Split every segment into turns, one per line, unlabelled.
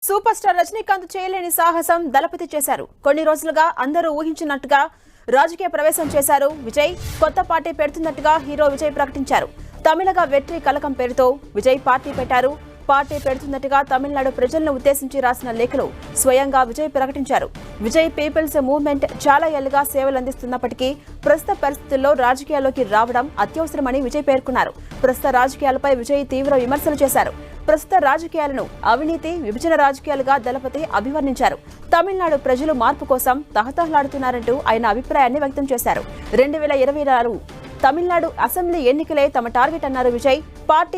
Super star Rajinikanth చేయలేని సాహసం దళపతి చేశారు. కొన్ని రోజులుగా అందరూ ఊహించినట్టుగా రాజకీయ ప్రవేశం చేశారు విజయ్. కొత్త పార్టీ పెడుతున్నట్టుగా హీరో విజయ్ ప్రకటించారు. తమిళగా వెట్రి కలకం పేరుతో విజయ్ పార్టీ పెట్టారు. పార్టీ పెడుతున్నట్టుగా తమిళనాడు ప్రజలను ఉద్దేశించి రాసిన లేఖలో స్వయంగా విజయ్ ప్రకటించారు. విజయ్ పీపుల్స్ మూవ్మెంట్ చాలా ఏళ్లుగా సేవలు అందిస్తున్నప్పటికీ ప్రస్తుత పరిస్థితుల్లో రాజకీయాల్లోకి రావడం అత్యవసరమని విజయ్ పేర్కొన్నారు. ప్రస్తుత రాజకీయాలపై విజయ్ తీవ్ర విమర్శలు చేశారు. ప్రస్తుత రాజకీయాలను అవినీతి, విభజన రాజకీయాలుగా దళపతి అభివర్ణించారు. తమిళనాడు ప్రజలు మార్పు కోసం తహతహలాడుతున్నారంటూ ఆయన అభిప్రాయాన్ని వ్యక్తం చేశారు. 2024 తమిళనాడు అసెంబ్లీ ఎన్నికలే తమ టార్గెట్ అన్నారు విజయ్. పార్టీ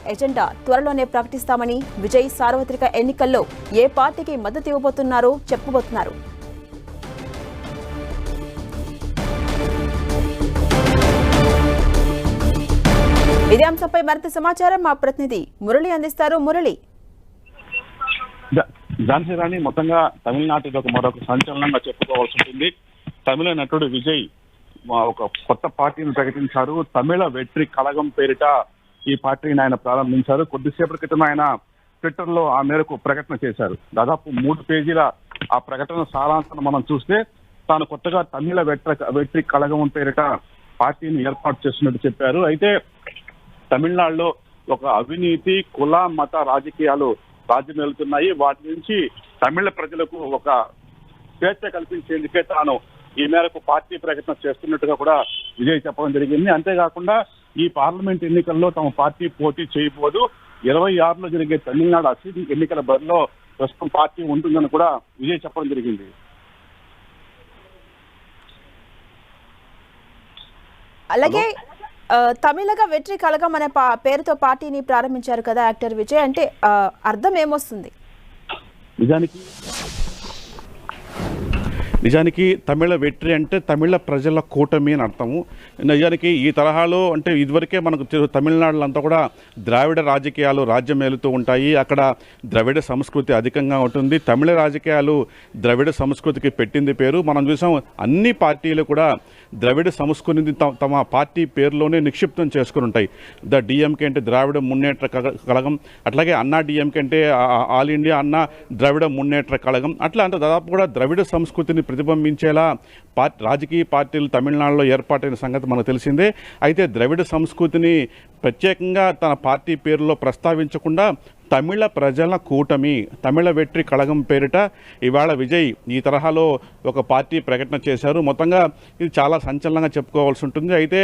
ఎజెండా త్వరలోనే ప్రకటిస్తామని విజయ్ సార్వత్రిక ఎన్నికల్లో ఏ పార్టీకి మద్దతు ఇవ్వబోతున్నారో చెప్పబోతున్నారు. ఇదే అంశంపై మరింత సమాచారం మా ప్రతినిధి మురళి అందిస్తారు. మురళి,
ఝాన్సీ రాణి, మొత్తంగా తమిళనాటిలో మరొక సంచలనంగా చెప్పుకోవాల్సి ఉంటుంది. తమిళ నటుడు విజయ్ ఒక కొత్త పార్టీని ప్రకటించారు. తమిళ వెట్రి కళగం పేరిట ఈ పార్టీని ఆయన ప్రారంభించారు. కొద్దిసేపటి క్రితం ఆయన ట్విట్టర్ లో ఆ మేరకు ప్రకటన చేశారు. దాదాపు 3 పేజీల ఆ ప్రకటన సారాంశం మనం చూస్తే తాను కొత్తగా తమిళ వెట్రి కళగం పేరిట పార్టీని ఏర్పాటు చేస్తున్నట్టు చెప్పారు. అయితే తమిళనాడులో ఒక అవినీతి, కుల, మత రాజకీయాలు రాజ్యమేలుతున్నాయి. వాటి నుంచి తమిళ ప్రజలకు ఒక స్వేచ్ఛ కల్పించేందుకే తాను ఈ మేరకు పార్టీ ప్రకటన చేస్తున్నట్టుగా కూడా విజయ్ చెప్పడం జరిగింది. అంతేకాకుండా ఈ పార్లమెంట్ ఎన్నికల్లో తమ పార్టీ పోటీ చేయబోదు. 26లో జరిగే తమిళనాడు అసెంబ్లీ ఎన్నికల బరిలో ప్రస్తుతం పార్టీ ఉంటుందని కూడా విజయ్ చెప్పడం జరిగింది.
అలాగే తమిళగా వెట్రి కలగం అనే పేరుతో పార్టీని ప్రారంభించారు కదా యాక్టర్ విజయ్, అంటే అర్థం ఏమొస్తుంది?
నిజానికి తమిళ వెట్రి అంటే తమిళ ప్రజల కూటమి అని అర్థము. నిజానికి ఈ తరహాలో అంటే ఇదివరకే మనకు తమిళనాడులో అంతా కూడా ద్రావిడ రాజకీయాలు రాజ్యమేలుతూ ఉంటాయి. అక్కడ ద్రవిడ సంస్కృతి అధికంగా ఉంటుంది. తమిళ రాజకీయాలు ద్రవిడ సంస్కృతికి పెట్టింది పేరు. మనం చూసాం అన్ని పార్టీలు కూడా ద్రవిడ సంస్కృతిని తమ పార్టీ పేరులోనే నిక్షిప్తం చేసుకుని ఉంటాయి. డిఎంకే అంటే ద్రావిడ మున్నేట్ర కళగం, అట్లాగే అన్నా డిఎంకే అంటే ఆల్ ఇండియా అన్నా ద్రవిడ మున్నేట్ర కళగం. అట్లా అంటే దాదాపు కూడా ద్రవిడ సంస్కృతిని ప్రతిబింబించేలా రాజకీయ పార్టీలు తమిళనాడులో ఏర్పాటైన సంగతి మనకు తెలిసిందే. అయితే ద్రవిడ సంస్కృతిని ప్రత్యేకంగా తన పార్టీ పేరులో ప్రస్తావించకుండా తమిళ ప్రజల కూటమి, తమిళ వెట్రి కళగం పేరిట ఇవాళ విజయ్ ఈ తరహాలో ఒక పార్టీ ప్రకటన చేశారు. మొత్తంగా ఇది చాలా సంచలనంగా చెప్పుకోవాల్సి ఉంటుంది. అయితే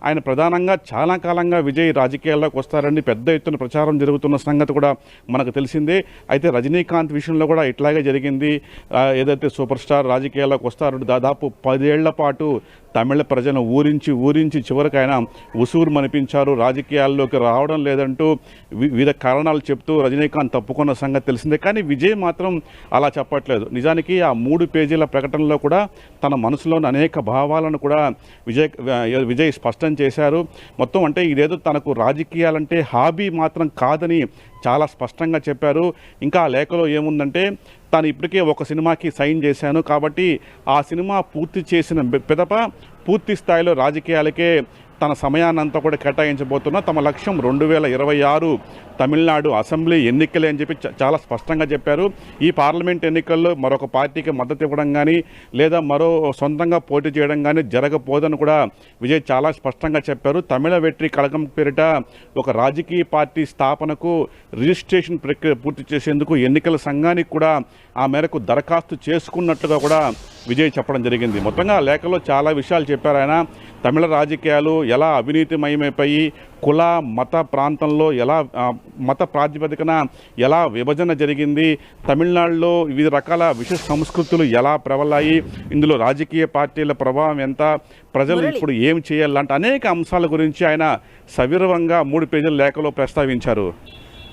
ఆయన ప్రధానంగా చాలా కాలంగా విజయ్ రాజకీయాల్లోకి వస్తారని పెద్ద ఎత్తున ప్రచారం జరుగుతున్న సంగతి కూడా మనకు తెలిసిందే. అయితే రజనీకాంత్ విషయంలో కూడా ఇట్లాగే జరిగింది. ఏదైతే సూపర్ స్టార్ రాజకీయాల్లోకి వస్తారో దాదాపు 10 ఏళ్ల పాటు తమిళ ప్రజలను ఊరించి చివరికి ఆయన ఉసూరు మనిపించారు. రాజకీయాల్లోకి రావడం లేదంటూ వివిధ కారణాలు చెప్తూ రజనీకాంత్ తప్పుకున్న సంగతి తెలిసిందే. కానీ విజయ్ మాత్రం అలా చెప్పట్లేదు. నిజానికి ఆ 3 పేజీల ప్రకటనలో కూడా తన మనసులోని అనేక భావాలను కూడా విజయ్ స్పష్టం చేశారు. మొత్తం అంటే ఇదేదో తనకు రాజకీయాలంటే హాబీ మాత్రం కాదని చాలా స్పష్టంగా చెప్పారు. ఇంకా ఆ లేఖలో ఏముందంటే తాను ఇప్పటికే ఒక సినిమాకి సైన్ చేశాను కాబట్టి ఆ సినిమా పూర్తి చేసిన పిదప పూర్తి స్థాయిలో రాజకీయాలకే తన సమయాన్నంతా కూడా కేటాయించబోతున్నా. తమ లక్ష్యం 2026 తమిళనాడు అసెంబ్లీ ఎన్నికలే అని చెప్పి చాలా స్పష్టంగా చెప్పారు. ఈ పార్లమెంట్ ఎన్నికల్లో మరొక పార్టీకి మద్దతు ఇవ్వడం కానీ లేదా మరో సొంతంగా పోటీ చేయడం కానీ జరగబోదని కూడా విజయ్ చాలా స్పష్టంగా చెప్పారు. తమిళ వెట్రి కళగం పేరిట ఒక రాజకీయ పార్టీ స్థాపనకు రిజిస్ట్రేషన్ ప్రక్రియ పూర్తి చేసేందుకు ఎన్నికల సంఘానికి కూడా ఆ మేరకు దరఖాస్తు చేసుకున్నట్టుగా కూడా విజయ్ చెప్పడం జరిగింది. మొత్తంగా ఆ లేఖలో చాలా విషయాలు చెప్పారు ఆయన. తమిళ రాజకీయాలు ఎలా అవినీతిమయమైపోయి కుల మత ప్రాంతంలో ఎలా మత ప్రాతిపదికన ఎలా విభజన జరిగింది, తమిళనాడులో వివిధ రకాల విష సంస్కృతులు ఎలా ప్రబలాయి, ఇందులో రాజకీయ పార్టీల ప్రభావం ఎంత, ప్రజలు ఇప్పుడు ఏం చేయాలంటే అనేక అంశాల గురించి ఆయన సవివరంగా 3 పేజీల లేఖలో ప్రస్తావించారు.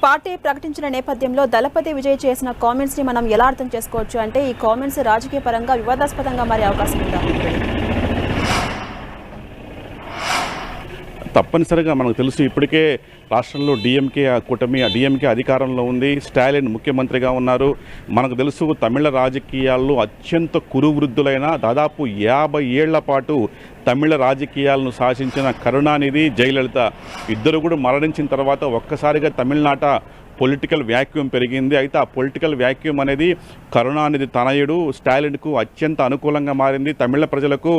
పార్టీ ప్రకటించిన నేపథ్యంలో దళపతి విజయ్ చేసిన కామెంట్స్ ని మనం ఎలా అర్థం చేసుకోవచ్చు? అంటే ఈ కామెంట్స్ రాజకీయ పరంగా వివాదాస్పదంగా మారే అవకాశం ఉందా?
తప్పనిసరిగా మనకు తెలుసు, ఇప్పటికే రాష్ట్రంలో డిఎంకే కూటమి డిఎంకే అధికారంలో ఉంది. స్టాలిన్ ముఖ్యమంత్రిగా ఉన్నారు. మనకు తెలుసు తమిళ రాజకీయాల్లో అత్యంత కురువృద్ధులైన దాదాపు 50 ఏళ్ల పాటు తమిళ రాజకీయాలను శాసించిన కరుణానిధి, జయలలిత ఇద్దరు కూడా మరణించిన తర్వాత ఒక్కసారిగా తమిళనాట పొలిటికల్ వ్యాక్యూమ్ పెరిగింది. అయితే ఆ పొలిటికల్ వ్యాక్యూమ్ అనేది కరుణానిధి తనయుడు స్టాలిన్కు అత్యంత అనుకూలంగా మారింది. తమిళ ప్రజలకు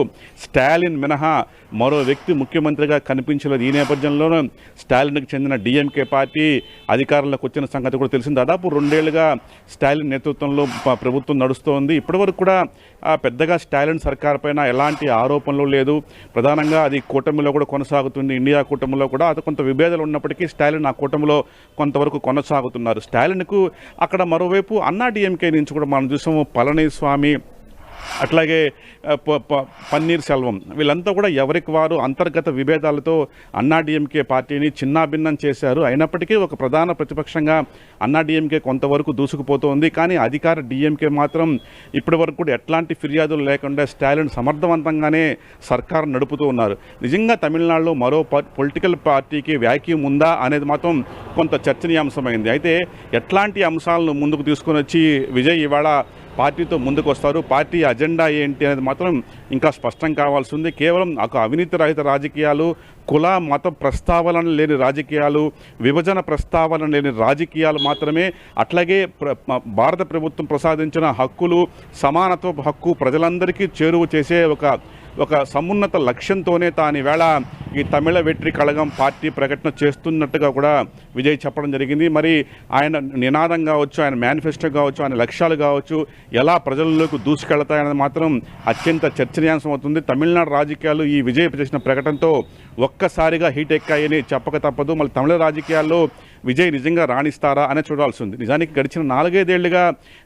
స్టాలిన్ మినహా మరో వ్యక్తి ముఖ్యమంత్రిగా కనిపించలేదు. ఈ నేపథ్యంలోనూ స్టాలిన్కి చెందిన డిఎంకే పార్టీ అధికారంలోకి వచ్చిన సంగతి కూడా తెలిసింది. దాదాపు 2 ఏళ్లుగా స్టాలిన్ నేతృత్వంలో ప్రభుత్వం నడుస్తోంది. ఇప్పటివరకు కూడా పెద్దగా స్టాలిన్ సర్కార్ పైన ఎలాంటి ఆరోపణలు లేదు. ప్రధానంగా అది కూటమిలో కూడా కొనసాగుతుంది. ఇండియా కూటమిలో కూడా అది కొంత విభేదాలు ఉన్నప్పటికీ స్టాలిన్ ఆ కూటమిలో కొంతవరకు కొనసాగుతున్నారు. స్టాలిన్కు అక్కడ మరోవైపు అన్నా డిఎంకే నుంచి కూడా మనం చూసాము పళనిస్వామి, అట్లాగే పన్నీర్ సెల్వం, వీళ్ళంతా కూడా ఎవరికి వారు అంతర్గత విభేదాలతో అన్నాడీఎంకే పార్టీని చిన్నాభిన్నం చేశారు. అయినప్పటికీ ఒక ప్రధాన ప్రతిపక్షంగా అన్నాడీఎంకే కొంతవరకు దూసుకుపోతోంది. కానీ అధికార డిఎంకే మాత్రం ఇప్పటి వరకు కూడా ఎట్లాంటి ఫిర్యాదులు లేకుండా స్టాలిన్ సమర్థవంతంగానే సర్కారు నడుపుతూ ఉన్నారు. నిజంగా తమిళనాడులో మరో పొలిటికల్ పార్టీకి వ్యాక్యూమ్ ఉందా అనేది మాత్రం కొంత చర్చనీయాంశమైంది. అయితే ఎట్లాంటి అంశాలను ముందుకు తీసుకొని వచ్చి విజయ్ ఇవాళ పార్టీతో ముందుకు వస్తారు, పార్టీ అజెండా ఏంటి అనేది మాత్రం ఇంకా స్పష్టం కావాల్సి ఉంది. కేవలం ఒక అవినీతి రహిత రాజకీయాలు, కుల మత ప్రస్తావన లేని రాజకీయాలు, విభజన ప్రస్తావన లేని రాజకీయాలు మాత్రమే, అట్లాగే భారత ప్రభుత్వం ప్రసాదించిన హక్కులు, సమానత్వ హక్కు ప్రజలందరికీ చేరువ చేసే ఒక సమున్నత లక్ష్యంతోనే తాను ఈవేళ ఈ తమిళ వెట్రి కళగం పార్టీ ప్రకటన చేస్తున్నట్టుగా కూడా విజయ్ చెప్పడం జరిగింది. మరి ఆయన నినాదం కావచ్చు, ఆయన మేనిఫెస్టో కావచ్చు, ఆయన లక్ష్యాలు కావచ్చు ఎలా ప్రజల్లోకి దూసుకెళ్తాయనేది మాత్రం అత్యంత చర్చనీయాంశం అవుతుంది. తమిళనాడు రాజకీయాలు ఈ విజయ్ చేసిన ప్రకటనతో ఒక్కసారిగా హీట్ ఎక్కాయని చెప్పక తప్పదు. మళ్ళీ తమిళ రాజకీయాల్లో విజయ్ నిజంగా రాణిస్తారా అనే చూడాల్సి ఉంది. నిజానికి గడిచిన 4-5 ఏళ్లుగా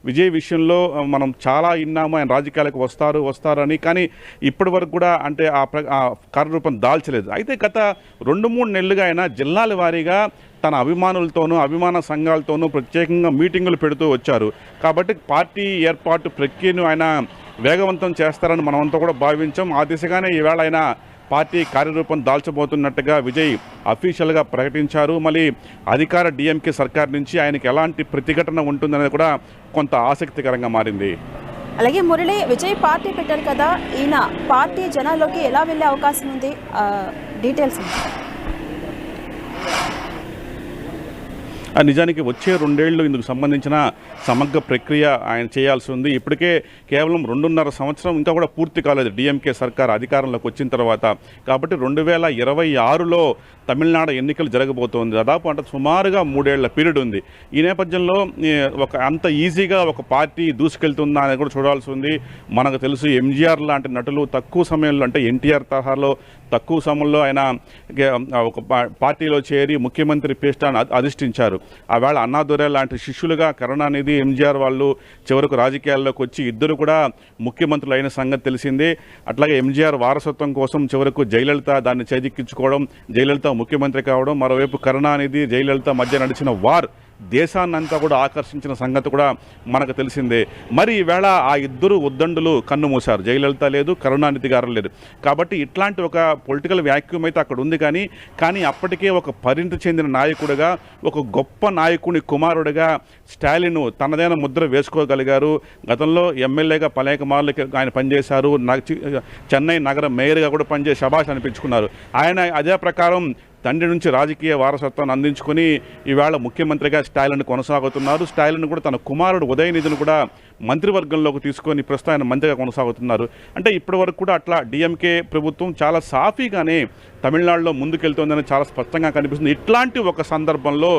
విజయ్ విషయంలో మనం చాలా విన్నాము, ఆయన రాజకీయాలకు వస్తారు అని. కానీ ఇప్పటి వరకు కూడా అంటే ఆ కార్యరూపం దాల్చలేదు. అయితే గత 2-3 నెలలుగా ఆయన జిల్లాల వారీగా తన అభిమానులతోనూ అభిమాన సంఘాలతోనూ ప్రత్యేకంగా మీటింగులు పెడుతూ వచ్చారు. కాబట్టి పార్టీ ఏర్పాటు ప్రక్రియను ఆయన వేగవంతం చేస్తారని మనమంతా కూడా భావించాం. ఆ దిశగానే ఈవేళ ఆయన పార్టీ కార్యరూపం దాల్చబోతున్నట్టుగా విజయ్ అఫీషియల్గా ప్రకటించారు. మళ్ళీ అధికార డిఎంకే సర్కార్ నుంచి ఆయనకి ఎలాంటి ప్రతిఘటన ఉంటుందనేది కూడా కొంత ఆసక్తికరంగా మారింది.
అలాగే మురళి, విజయ్ పార్టీ పెట్టారు కదా, ఈయన పార్టీ జనాల్లోకి ఎలా వెళ్ళే అవకాశం ఉంది, డీటెయిల్స్
నిజానికి వచ్చే 2 ఏళ్ళు ఇందుకు సంబంధించిన సమగ్ర ప్రక్రియ ఆయన చేయాల్సి ఉంది. ఇప్పటికే కేవలం 2.5 సంవత్సరం ఇంకా కూడా పూర్తి కాలేదు డిఎంకే సర్కార్ అధికారంలోకి వచ్చిన తర్వాత. కాబట్టి 2026లో తమిళనాడు ఎన్నికలు జరగబోతోంది. దాదాపు అంటే సుమారుగా 3 ఏళ్ల పీరియడ్ ఉంది. ఈ నేపథ్యంలో అంత ఈజీగా ఒక పార్టీ దూసుకెళ్తుందా అనేది కూడా చూడాల్సి ఉంది. మనకు తెలుసు ఎంజీఆర్ లాంటి నటులు తక్కువ సమయంలో, అంటే ఎన్టీఆర్ తరహాలో తక్కువ సమయంలో ఆయన ఒక పార్టీలో చేరి ముఖ్యమంత్రి పీఠాన్ని అధిష్ఠించారు. ఆవేళ అన్నాదురై లాంటి శిష్యులుగా కరుణానిధి, ఎంజీఆర్ వాళ్ళు చివరకు రాజకీయాల్లోకి వచ్చి ఇద్దరు కూడా ముఖ్యమంత్రులు అయిన సంగతి తెలిసిందే. అట్లాగే ఎంజీఆర్ వారసత్వం కోసం చివరకు జయలలిత దాన్ని చేజిక్కించుకోవడం, జయలలిత ముఖ్యమంత్రి కావడం, మరోవైపు కరుణానిధి జయలలిత మధ్య నడిచిన వార్ దేశాన్నంతా కూడా ఆకర్షించిన సంగతి కూడా మనకు తెలిసిందే. మరి ఈవేళ ఆ ఇద్దరు ఉద్దండులు కన్ను మూశారు. జయలలిత లేదు, కరుణానిధి గారు లేదు. కాబట్టి ఇట్లాంటి ఒక పొలిటికల్ వ్యాక్యూమ్ అయితే అక్కడ ఉంది. కానీ అప్పటికే ఒక పరిణతి చెందిన నాయకుడిగా, ఒక గొప్ప నాయకుని కుమారుడిగా స్టాలిన్ తనదైన ముద్ర వేసుకోగలిగారు. గతంలో ఎమ్మెల్యేగా అనేక మార్లు ఆయన పనిచేశారు. చెన్నై నగర మేయర్గా కూడా పనిచేసి శభాష్ అనిపించుకున్నారు. ఆయన అదే ప్రకారం తండ్రి నుంచి రాజకీయ వారసత్వాన్ని అందించుకొని ఈవేళ ముఖ్యమంత్రిగా స్టాలిన్ కొనసాగుతున్నారు. స్టాలిన్ కూడా తన కుమారుడు ఉదయనిధిని కూడా మంత్రివర్గంలోకి తీసుకొని ప్రస్తుతం ఆయన మంత్రిగా కొనసాగుతున్నారు. అంటే ఇప్పటి వరకు కూడా అట్లా డిఎంకే ప్రభుత్వం చాలా సాఫీగానే తమిళనాడులో ముందుకెళ్తోందని చాలా స్పష్టంగా కనిపిస్తుంది. ఇట్లాంటి ఒక సందర్భంలో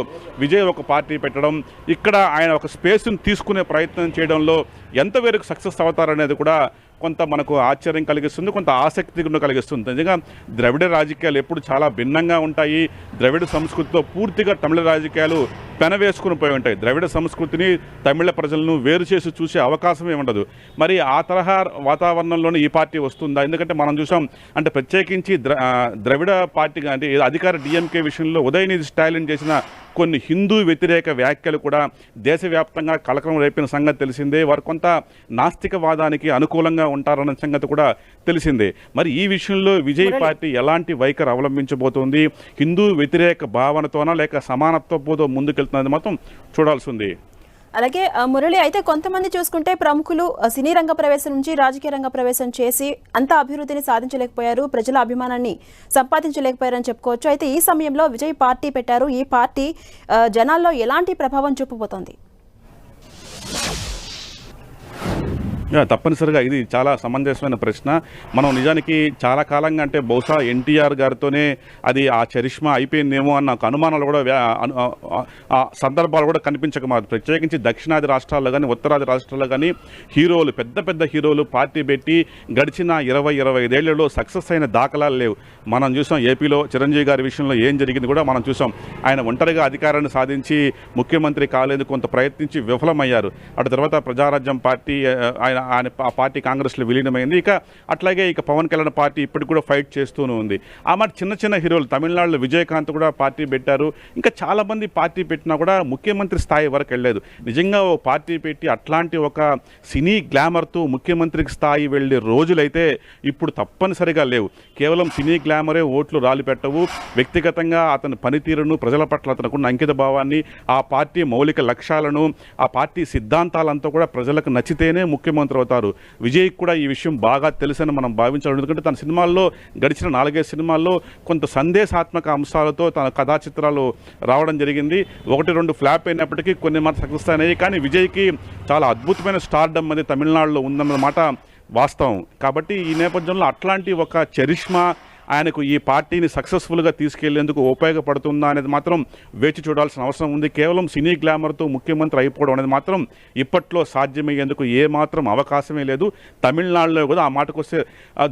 విజయ్ ఒక పార్టీ పెట్టడం, ఇక్కడ ఆయన ఒక స్పేస్ని తీసుకునే ప్రయత్నం చేయడంలో ఎంతవరకు సక్సెస్ అవుతారనేది కూడా కొంత మనకు ఆశ్చర్యం కలిగిస్తుంది, కొంత ఆసక్తి కలిగిస్తుంది. నిజంగా ద్రవిడ రాజకీయాలు ఎప్పుడు చాలా భిన్నంగా ఉంటాయి. ద్రవిడ సంస్కృతితో పూర్తిగా తమిళ రాజకీయాలు పెనవేసుకుని పోయి ఉంటాయి. ద్రవిడ సంస్కృతిని, తమిళ ప్రజలను వేరు చేసి చూసే అవకాశమే ఉండదు. మరి ఆ తరహా వాతావరణంలోనే ఈ పార్టీ వస్తుందా? ఎందుకంటే మనం చూసాం, అంటే ప్రత్యేకించి ద్రవిడ పార్టీగా అంటే అధికార డిఎంకే విషయంలో ఉదయనిధి స్టాలిన్ చేసిన కొన్ని హిందూ వ్యతిరేక వ్యాఖ్యలు కూడా దేశవ్యాప్తంగా కలకలం రేపిన సంగతి తెలిసిందే. వారు కొంత నాస్తికవాదానికి అనుకూలంగా ఉంటారన్న సంగతి కూడా తెలిసిందే. మరి ఈ విషయంలో విజయ్ పార్టీ ఎలాంటి వైఖరి అవలంబించబోతోంది? హిందూ వ్యతిరేక భావనతోనా లేక సమానత్వంతో ముందుకెళ్తున్నది మాత్రం చూడాల్సి ఉంది.
అలాగే మురళి, అయితే కొంతమంది చూసుకుంటే ప్రముఖులు సినీ రంగ ప్రవేశం నుంచి రాజకీయ రంగ ప్రవేశం చేసి అంత అభివృద్ధిని సాధించలేకపోయారు, ప్రజల అభిమానాన్ని సంపాదించలేకపోయారని చెప్పుకోవచ్చు. అయితే ఈ సమయంలో విజయ్ పార్టీ పెట్టారు. ఈ పార్టీ జనాల్లో ఎలాంటి ప్రభావం చూపబోతోంది?
తప్పనిసరిగా ఇది చాలా సమంజసమైన ప్రశ్న. మనం నిజానికి చాలా కాలంగా అంటే బహుశా ఎన్టీఆర్ గారితోనే అది ఆ చరిష్మా అయిపోయిందేమో అన్న అనుమానాలు కూడా సందర్భాలు కూడా కనిపించకమాదు. ప్రత్యేకించి దక్షిణాది రాష్ట్రాల్లో కానీ ఉత్తరాది రాష్ట్రాల్లో కానీ హీరోలు, పెద్ద పెద్ద హీరోలు పార్టీ పెట్టి గడిచిన 20-25 ఏళ్లలో సక్సెస్ అయిన దాఖలాలు లేవు. మనం చూసాం ఏపీలో చిరంజీవి గారి విషయంలో ఏం జరిగింది కూడా మనం చూసాం. ఆయన ఒంటరిగా అధికారాన్ని సాధించి ముఖ్యమంత్రి కాలేందుకు కొంత ప్రయత్నించి విఫలమయ్యారు. అటు తర్వాత ప్రజారాజ్యం పార్టీ ఆయన ఆ పార్టీ కాంగ్రెస్లో విలీనమైంది. అట్లాగే పవన్ కళ్యాణ్ పార్టీ ఇప్పటికి కూడా ఫైట్ చేస్తూనే ఉంది. ఆ మాట చిన్న చిన్న హీరోలు తమిళనాడులో విజయకాంత్ కూడా పార్టీ పెట్టారు. ఇంకా చాలామంది పార్టీ పెట్టినా కూడా ముఖ్యమంత్రి స్థాయి వరకు వెళ్ళలేదు. నిజంగా ఓ పార్టీ పెట్టి అట్లాంటి ఒక సినీ గ్లామర్తో ముఖ్యమంత్రికి స్థాయి వెళ్ళే రోజులైతే ఇప్పుడు తప్పనిసరిగా లేవు. కేవలం సినీ గ్లామరే ఓట్లు రాలి పెట్టవు. వ్యక్తిగతంగా అతని పనితీరును, ప్రజల పట్ల అతనుకున్న అంకిత భావాన్ని, ఆ పార్టీ మౌలిక లక్ష్యాలను, ఆ పార్టీ సిద్ధాంతాలంతా కూడా ప్రజలకు నచ్చితేనే ముఖ్యమంత్రి అవుతారు. విజయ్ కూడా ఈ విషయం బాగా తెలుసని మనం భావించాలి. ఎందుకంటే తన సినిమాల్లో గడిచిన 4-5 సినిమాల్లో కొంత సందేశాత్మక అంశాలతో తన కథా చిత్రాలు రావడం జరిగింది. 1-2 ఫ్లాప్ అయినప్పటికీ కొన్ని మాత్రం సక్సెస్ అయినాయి. కానీ విజయ్కి చాలా అద్భుతమైన స్టార్డమ్ అనేది తమిళనాడులో ఉందన్నమాట వాస్తవం. కాబట్టి ఈ నేపథ్యంలో అట్లాంటి ఒక చరిష్మా ఆయనకు ఈ పార్టీని సక్సెస్ఫుల్గా తీసుకెళ్లేందుకు ఉపయోగపడుతుందా అనేది మాత్రం వేచి చూడాల్సిన అవసరం ఉంది. కేవలం సినీ గ్లామర్తో ముఖ్యమంత్రి అయిపోవడం అనేది మాత్రం ఇప్పట్లో సాధ్యమయ్యేందుకు ఏమాత్రం అవకాశమే లేదు. తమిళనాడులో కూడా ఆ మాటకు వస్తే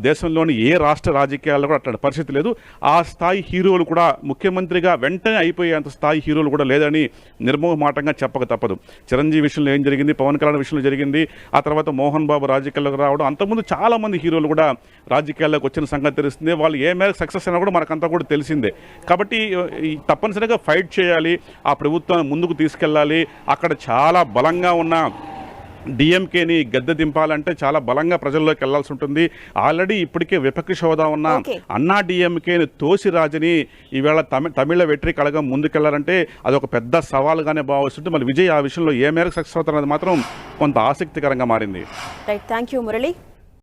దేశంలోని ఏ రాష్ట్ర రాజకీయాల్లో కూడా అట్లాంటి పరిస్థితి లేదు. ఆ స్థాయి హీరోలు కూడా ముఖ్యమంత్రిగా వెంటనే అయిపోయేంత స్థాయి హీరోలు కూడా లేదని నిర్మోహమాటంగా చెప్పక తప్పదు. చిరంజీవి విషయంలో ఏం జరిగింది, పవన్ కళ్యాణ్ విషయంలో జరిగింది, ఆ తర్వాత మోహన్ బాబు రాజకీయాల్లోకి రావడం, అంతకుముందు చాలామంది హీరోలు కూడా రాజకీయాల్లోకి వచ్చిన సంగతి తెలుస్తుంది. వాళ్ళు ఏ మేరకు సక్సెస్ అయినా కూడా మనకంతా కూడా తెలిసిందే. కాబట్టి తప్పనిసరిగా ఫైట్ చేయాలి, ఆ ప్రభుత్వాన్ని ముందుకు తీసుకెళ్ళాలి. అక్కడ చాలా బలంగా ఉన్న డిఎంకేని గద్దె దింపాలంటే చాలా బలంగా ప్రజల్లోకి వెళ్లాల్సి ఉంటుంది. ఆల్రెడీ ఇప్పటికే విపక్ష హోదా ఉన్న అన్నా డిఎంకేని తోసిరాజని ఈవేళ తమిళ వెట్రి కళగం ముందుకెళ్లాలంటే అదొక పెద్ద సవాలుగానే భావిస్తుంటే మరి విజయ్ ఆ విషయంలో ఏ మేరకు సక్సెస్ అవుతారనేది మాత్రం కొంత ఆసక్తికరంగా మారింది.
Right, thank you Murali.